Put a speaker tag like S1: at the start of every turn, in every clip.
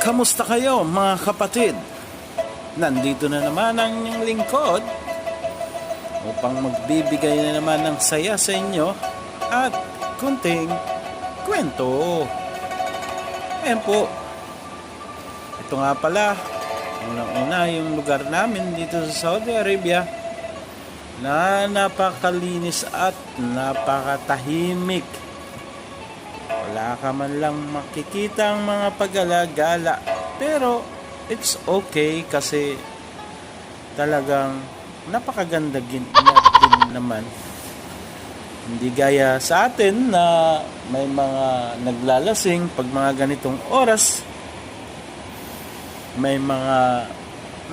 S1: Kamusta kayo mga kapatid? Nandito na naman ang inyong lingkod upang magbibigay na naman ng saya sa inyo at kunting kwento. Ayan po. Ito nga pala, unang-una yung lugar namin dito sa Saudi Arabia na napakalinis at napakatahimik. Wala ka man lang makikita ang mga pag-alagala, pero it's okay kasi talagang napakaganda din naman. Hindi gaya sa atin na may mga naglalasing pag mga ganitong oras, may mga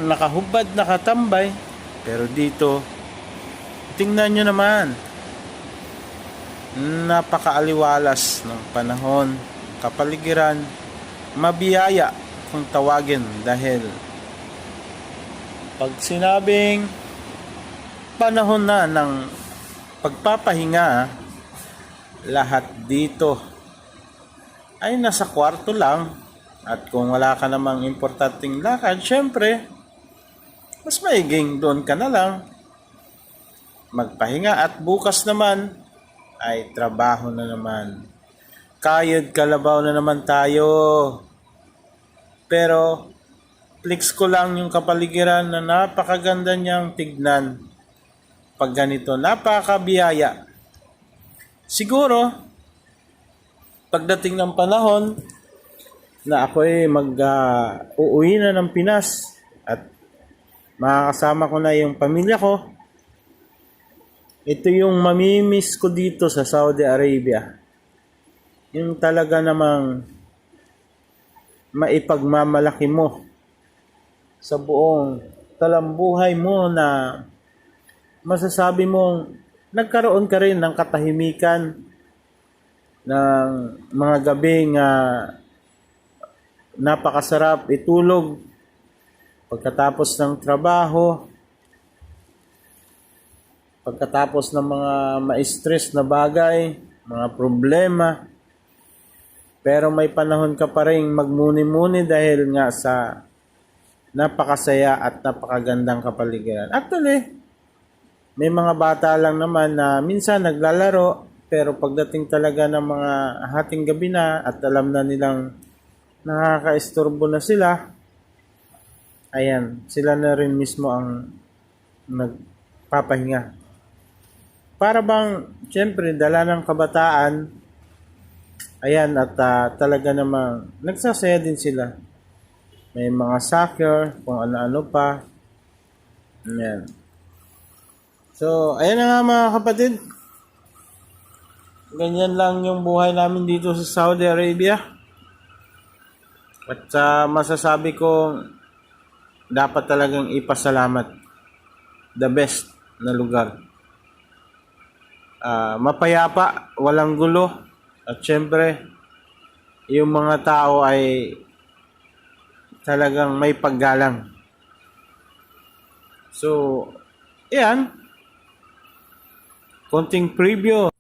S1: nakahubad, nakatambay, pero dito tingnan nyo naman, napakaaliwalas ng panahon, kapaligiran, mabiyaya kung tawagin, dahil pag sinabing panahon na ng pagpapahinga, lahat dito ay nasa kwarto lang. At kung wala ka namang importanteng lakad, syempre mas maiging doon ka na lang magpahinga, at bukas naman ay trabaho na naman. Kayod kalabaw na naman tayo. Pero flex ko lang yung kapaligiran na napakaganda niyang tignan. Pag ganito, napakabiyaya. Siguro pagdating ng panahon na ako ay uuwi na ng Pinas at makakasama ko na yung pamilya ko, ito yung mamimiss ko dito sa Saudi Arabia. Yung talaga namang maipagmamalaki mo sa buong talambuhay mo, na masasabi mong nagkaroon ka rin ng katahimikan ng mga gabing napakasarap itulog pagkatapos ng trabaho, pagkatapos ng mga ma-stress na bagay, mga problema. Pero may panahon ka pa rin magmuni-muni dahil nga sa napakasaya at napakagandang kapaligiran. Actually, may mga bata lang naman na minsan naglalaro, pero pagdating talaga ng mga hating gabi na at alam na nilang nakakaistorbo na sila, ayan, sila na rin mismo ang nagpapahinga. Para bang, siyempre, dala ng kabataan, ayan, at talaga namang nagsasaya din sila. May mga soccer, kung ano-ano pa. Ayan. So, ayan na nga mga kapatid. Ganyan lang yung buhay namin dito sa Saudi Arabia. At masasabi ko, dapat talagang ipasalamat. The best na lugar. Mapayapa, walang gulo, at syempre yung mga tao ay talagang may paggalang. So, yan, konting preview.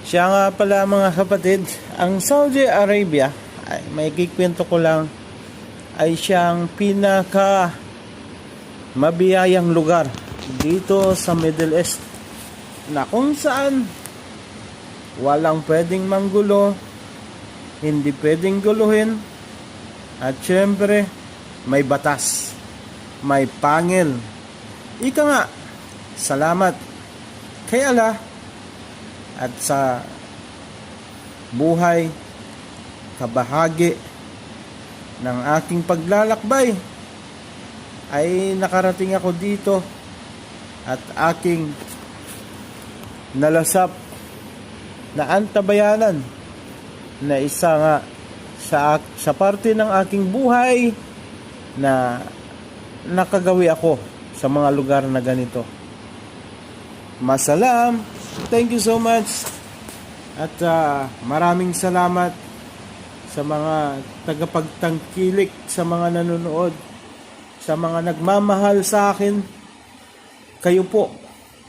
S1: Siya nga pala mga kapatid, ang Saudi Arabia, ay may kikwento ko lang, ay siyang pinaka mabiyayang lugar dito sa Middle East, na kung saan walang pwedeng manggulo, hindi pwedeng guluhin, at syempre may batas, may pangil. Ika nga, salamat kay Allah at sa buhay, kabahagi ng aking paglalakbay ay nakarating ako dito at aking nalasap na antabayanan na isa nga sa parte ng aking buhay na nakagawi ako sa mga lugar na ganito. Masalam, thank you so much, at maraming salamat sa mga tagapagtangkilik, sa mga nanonood, sa mga nagmamahal sa akin. Kayo po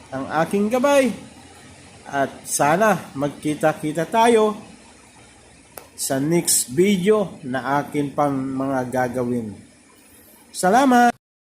S1: ang aking gabay. At sana magkita-kita tayo sa next video na akin pang mga gagawin. Salamat!